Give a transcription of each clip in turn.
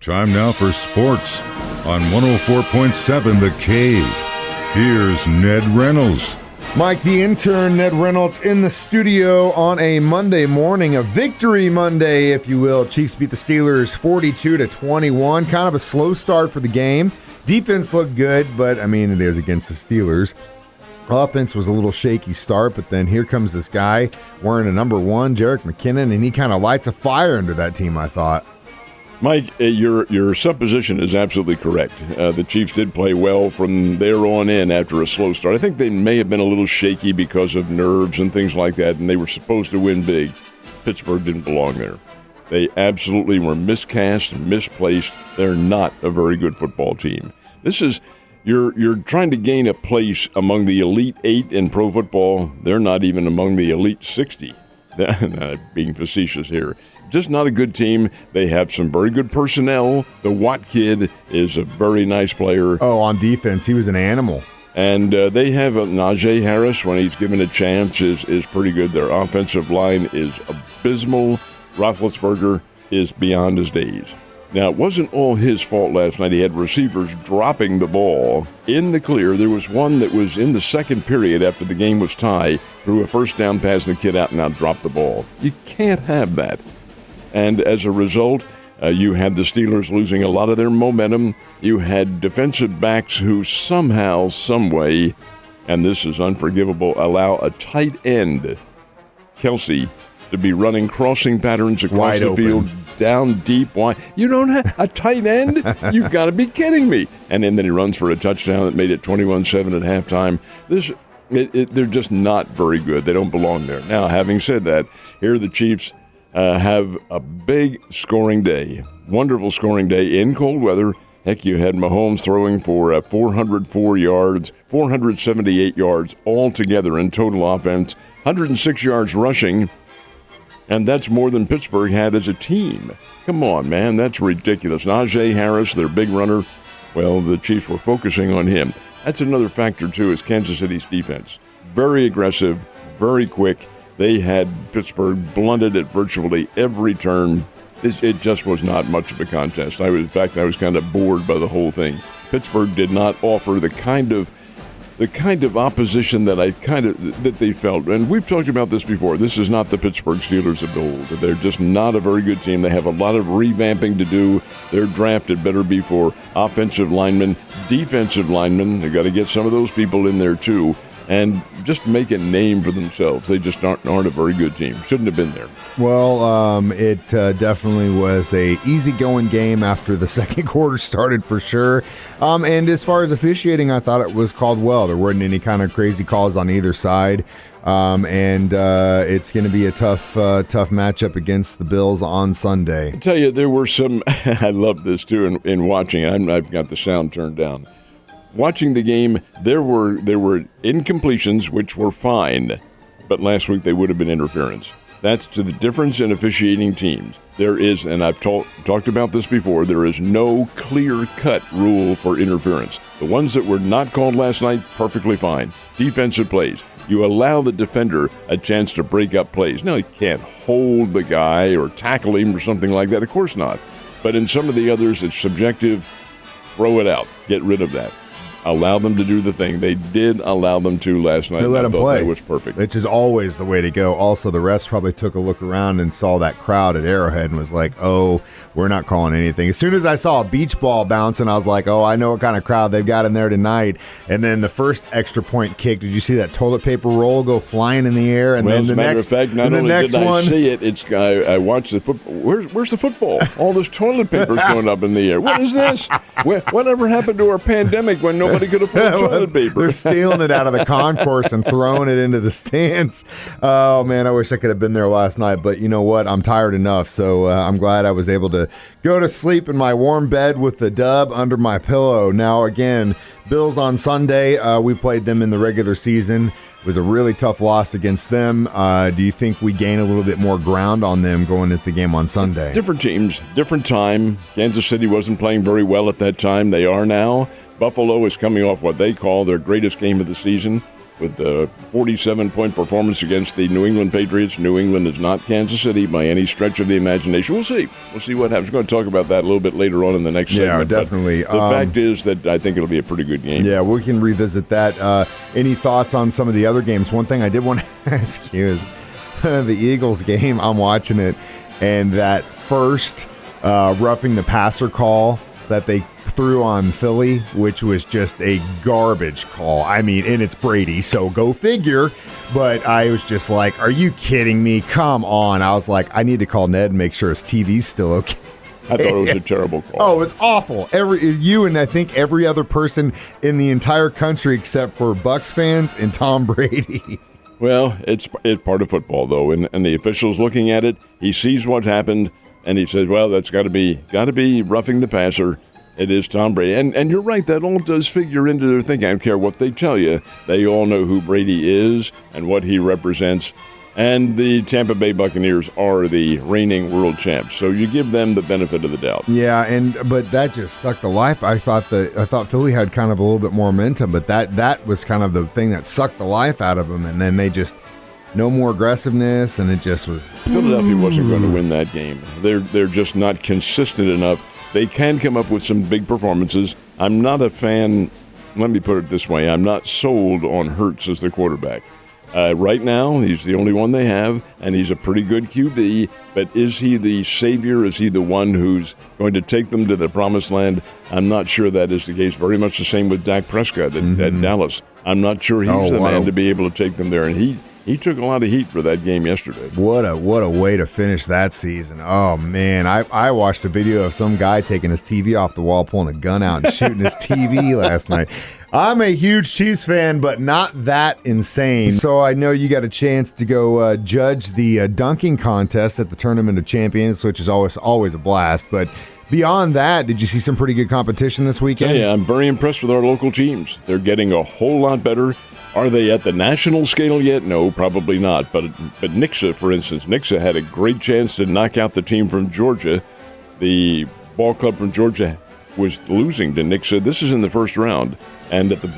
Time now for sports on 104.7 The Cave. Here's Ned Reynolds. Mike, the intern, Ned Reynolds, in the studio on a Monday morning, a victory Monday, if you will. Chiefs beat the Steelers 42-21. Kind of a slow start for the game. Defense looked good, but, I mean, it is against the Steelers. Offense was a little shaky start, but then here comes this guy wearing a number 1, Jerick McKinnon, and he kind of lights a fire under that team, I thought. Mike, your supposition is absolutely correct. The Chiefs did play well from there on in after a slow start. I think they may have been a little shaky because of nerves and things like that, and they were supposed to win big. Pittsburgh didn't belong there. They absolutely were miscast, misplaced. They're not a very good football team. This is you're trying to gain a place among the Elite 8 in pro football. They're not even among the Elite 60. Being facetious here. Just not a good team. They have some very good personnel. The Watt kid is a very nice player. Oh, on defense, he was an animal. And they have Najee Harris, when he's given a chance, is pretty good. Their offensive line is abysmal. Roethlisberger is beyond his days. Now, it wasn't all his fault last night. He had receivers dropping the ball in the clear. There was one that was in the second period after the game was tied, threw a first down pass, and the kid out and out dropped the ball. You can't have that. And as a result, you had the Steelers losing a lot of their momentum. You had defensive backs who somehow, someway, and this is unforgivable, allow a tight end, Kelsey, to be running crossing patterns across the field, down deep, wide. You don't have a tight end? You've got to be kidding me. And then he runs for a touchdown that made it 21-7 at halftime. They're just not very good. They don't belong there. Now, having said that, here are the Chiefs. Have a big scoring day, wonderful scoring day in cold weather. Heck, you had Mahomes throwing for 404 yards, 478 yards altogether in total offense, 106 yards rushing, and that's more than Pittsburgh had as a team. Come on, man, that's ridiculous. Najee Harris, their big runner, well, the Chiefs were focusing on him. That's another factor, too, is Kansas City's defense. Very aggressive, very quick. They had Pittsburgh blunted at virtually every turn. It just was not much of a contest. I was kind of bored by the whole thing. Pittsburgh did not offer the kind of opposition that they felt. And we've talked about this before. This is not the Pittsburgh Steelers of old. They're just not a very good team. They have a lot of revamping to do. Their draft had better be for offensive linemen, defensive linemen. They've got to get some of those people in there too. And just make a name for themselves. They just aren't a very good team. Shouldn't have been there. Well, it definitely was a easygoing game after the second quarter started for sure. And as far as officiating, I thought it was called well. There weren't any kind of crazy calls on either side. And it's going to be a tough matchup against the Bills on Sunday. I tell you, there were some. I love this too. In watching, I've got the sound turned down. Watching the game, there were incompletions, which were fine, but last week they would have been interference. That's to the difference in officiating teams. There is, and I've talked about this before, there is no clear-cut rule for interference. The ones that were not called last night, perfectly fine. Defensive plays. You allow the defender a chance to break up plays. Now, you can't hold the guy or tackle him or something like that. Of course not. But in some of the others, it's subjective. Throw it out. Get rid of that. Allow them to do the thing. They did allow them to last night. They let them play. That was perfect. Which is always the way to go. Also, the refs probably took a look around and saw that crowd at Arrowhead and was like, oh, we're not calling anything. As soon as I saw a beach ball bouncing, I was like, oh, I know what kind of crowd they've got in there tonight. And then the first extra point kick, did you see that toilet paper roll go flying in the air? And then as a matter of fact, not only did I see it, I watched the football. Where's the football? All this toilet paper's going up in the air. What is this? Whatever happened to our pandemic when nobody could afford toilet paper? They're stealing it out of the concourse and throwing it into the stands. Oh, man, I wish I could have been there last night. But you know what? I'm tired enough, so I'm glad I was able to go to sleep in my warm bed with the dub under my pillow. Now, again, Bills on Sunday. We played them in the regular season. It was a really tough loss against them. Do you think we gain a little bit more ground on them going into the game on Sunday? Different teams, different time. Kansas City wasn't playing very well at that time. They are now. Buffalo is coming off what they call their greatest game of the season. with the 47-point performance against the New England Patriots. New England is not Kansas City by any stretch of the imagination. We'll see. We'll see what happens. We're going to talk about that a little bit later on in the next segment. Yeah, definitely. But the fact is that I think it'll be a pretty good game. Yeah, we can revisit that. Any thoughts on some of the other games? One thing I did want to ask you is the Eagles game. I'm watching it, and that first roughing the passer call that they threw on Philly, which was just a garbage call. I mean, and it's Brady, so go figure. But I was just like, are you kidding me? Come on. I was like, I need to call Ned and make sure his TV's still okay. I thought it was a terrible call. Oh, it was awful. You and I think every other person in the entire country except for Bucs fans and Tom Brady. Well, it's part of football, though, and the official's looking at it. He sees what happened, and he says, well, that's got to be roughing the passer. It is Tom Brady. And you're right, that all does figure into their thinking. I don't care what they tell you. They all know who Brady is and what he represents. And the Tampa Bay Buccaneers are the reigning world champs, so you give them the benefit of the doubt. Yeah, but that just sucked the life. I thought Philly had kind of a little bit more momentum, but that was kind of the thing that sucked the life out of them. And then they just no more aggressiveness, and it just was. Philadelphia wasn't going to win that game. They're just not consistent enough. They can come up with some big performances. I'm not a fan. Let me put it this way: I'm not sold on Hurts as the quarterback. Right now, he's the only one they have, and he's a pretty good QB, but is he the savior? Is he the one who's going to take them to the promised land? I'm not sure that is the case. Very much the same with Dak Prescott at Dallas. I'm not sure he's the man to be able to take them there, and he took a lot of heat for that game yesterday. What a way to finish that season. Oh, man. I watched a video of some guy taking his TV off the wall, pulling a gun out and shooting his TV last night. I'm a huge Chiefs fan, but not that insane. So I know you got a chance to go judge the dunking contest at the Tournament of Champions, which is always a blast. But beyond that, did you see some pretty good competition this weekend? Yeah, I'm very impressed with our local teams. They're getting a whole lot better. Are they at the national scale yet? No, probably not. But Nixa, for instance, had a great chance to knock out the team from Georgia. The ball club from Georgia was losing to Nixa. This is in the first round. And at the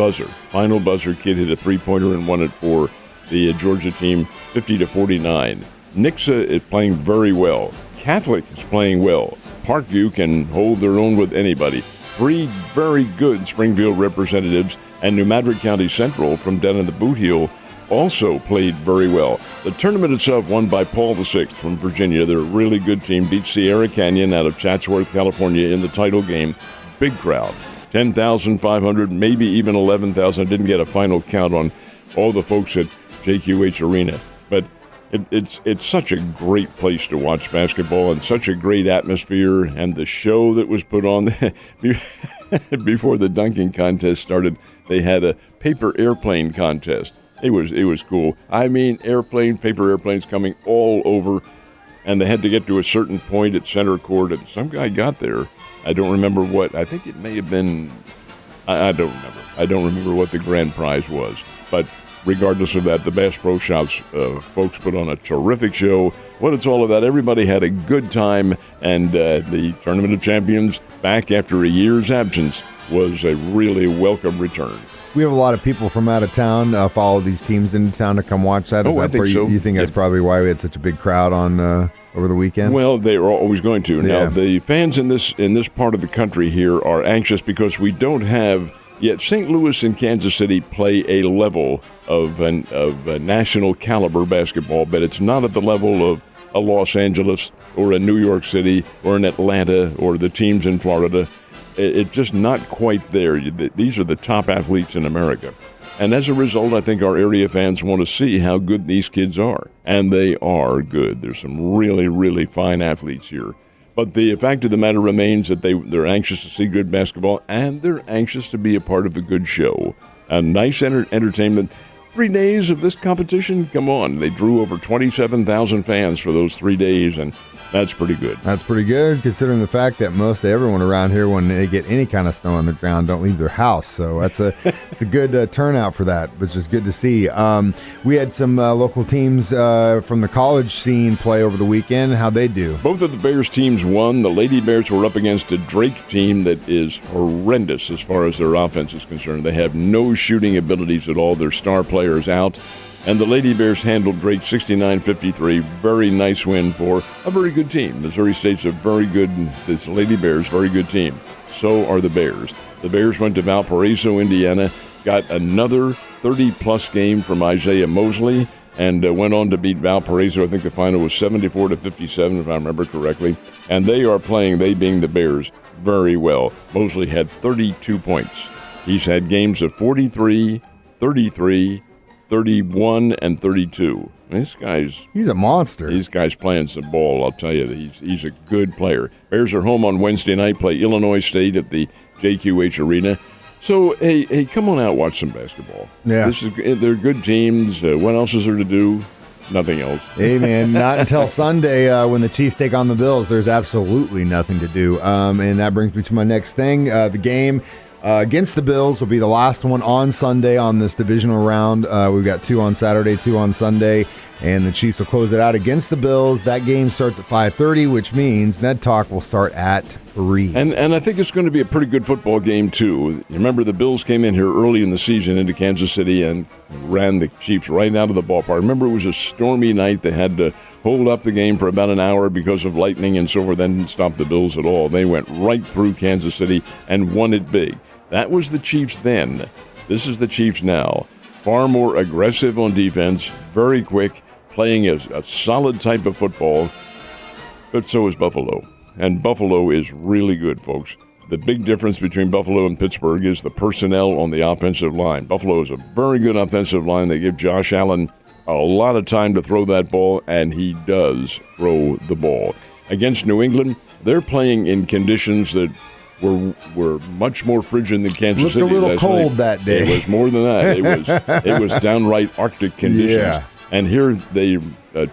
final buzzer, kid hit a three-pointer and won it for the Georgia team 50-49. Nixa is playing very well. Catholic is playing well. Parkview can hold their own with anybody. 3 very good Springfield representatives, and New Madrid County Central from down in the Boot Heel also played very well. The tournament itself won by Paul VI from Virginia. They're a really good team. Beat Sierra Canyon out of Chatsworth, California in the title game. Big crowd. 10,500, maybe even 11,000. I didn't get a final count on all the folks at JQH Arena. But it's such a great place to watch basketball and such a great atmosphere. And the show that was put on before the dunking contest started, they had a paper airplane contest. It was cool. I mean, paper airplanes coming all over, and they had to get to a certain point at center court, and some guy got there. I don't remember what. I think it may have been. I don't remember. I don't remember what the grand prize was. But regardless of that, the Bass Pro Shops folks put on a terrific show. What it's all about, everybody had a good time, and the Tournament of Champions, back after a year's absence, was a really welcome return. We have a lot of people from out of town follow these teams into town to come watch that. I think so. You think that's probably why we had such a big crowd on over the weekend? Well, they are always going to. Now, the fans in this part of the country here are anxious because we don't have yet. St. Louis and Kansas City play a level of a national caliber basketball, but it's not at the level of a Los Angeles or a New York City or an Atlanta or the teams in Florida. It's just not quite there. These are the top athletes in America. And as a result, I think our area fans want to see how good these kids are. And they are good. There's some really, really fine athletes here. But the fact of the matter remains that they're anxious to see good basketball, and they're anxious to be a part of a good show. A nice entertainment. 3 days of this competition, come on. They drew over 27,000 fans for those 3 days, and that's pretty good. That's pretty good, considering the fact that most everyone around here, when they get any kind of snow on the ground, don't leave their house. So it's a good turnout for that, which is good to see. We had some local teams from the college scene play over the weekend. How'd they do? Both of the Bears teams won. The Lady Bears were up against a Drake team that is horrendous as far as their offense is concerned. They have no shooting abilities at all. Their star player players out. And the Lady Bears handled Drake 69-53. Very nice win for a very good team. Missouri State's this Lady Bears, very good team. So are the Bears. The Bears went to Valparaiso, Indiana, got another 30-plus game from Isaiah Mosley, and went on to beat Valparaiso. I think the final was 74-57, if I remember correctly. And they are playing, they being the Bears, very well. Mosley had 32 points. He's had games of 43, 33, 31, and 32. He's a monster. These guys playing some ball, I'll tell you. He's a good player. Bears are home on Wednesday night, play Illinois State at the JQH Arena. So, hey, come on out, watch some basketball. Yeah. They're good teams. What else is there to do? Nothing else. Hey, man, not until Sunday when the Chiefs take on the Bills. There's absolutely nothing to do. And that brings me to my next thing. The game against the Bills will be the last one on Sunday on this divisional round. We've got 2 on Saturday, 2 on Sunday, and the Chiefs will close it out against the Bills. That game starts at 5:30, which means Ned Talk will start at 3. And I think it's going to be a pretty good football game, too. You remember the Bills came in here early in the season into Kansas City and ran the Chiefs right out of the ballpark. Remember, it was a stormy night. They had to hold up the game for about an hour because of lightning and so forth. They didn't stop the Bills at all. They went right through Kansas City and won it big. That was the Chiefs then. This is the Chiefs now. Far more aggressive on defense, very quick, playing a solid type of football. But so is Buffalo. And Buffalo is really good, folks. The big difference between Buffalo and Pittsburgh is the personnel on the offensive line. Buffalo is a very good offensive line. They give Josh Allen a lot of time to throw that ball, and he does throw the ball. Against New England, they're playing in conditions that were much more frigid than Kansas City. Looked a little cold that day. It was more than that. It was downright Arctic conditions. Yeah. And here they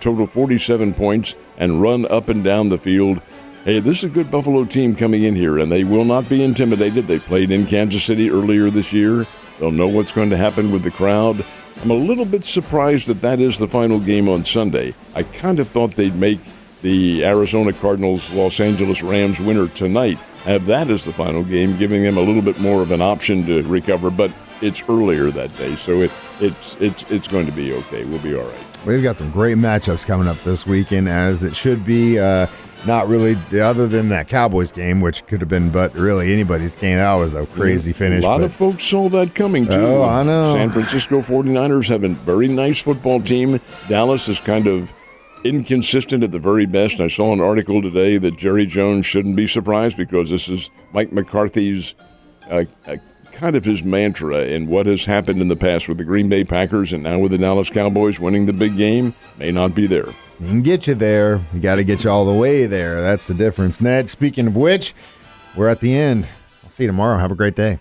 total 47 points and run up and down the field. Hey, this is a good Buffalo team coming in here, and they will not be intimidated. They played in Kansas City earlier this year. They'll know what's going to happen with the crowd. I'm a little bit surprised that is the final game on Sunday. I kind of thought they'd make the Arizona Cardinals, Los Angeles Rams winner tonight, have that as the final game, giving them a little bit more of an option to recover, but it's earlier that day, so it's going to be okay. We'll be all right. We've got some great matchups coming up this weekend, as it should be. Not really, other than that Cowboys game, which could have been but really anybody's game. That was a crazy finish. A lot of folks saw that coming, too. Oh, I know. San Francisco 49ers have a very nice football team. Dallas is kind of inconsistent at the very best. I saw an article today that Jerry Jones shouldn't be surprised because this is Mike McCarthy's kind of his mantra in what has happened in the past with the Green Bay Packers and now with the Dallas Cowboys winning the big game may not be there. He can get you there. You got to get you all the way there. That's the difference. Ned, speaking of which, we're at the end. I'll see you tomorrow. Have a great day.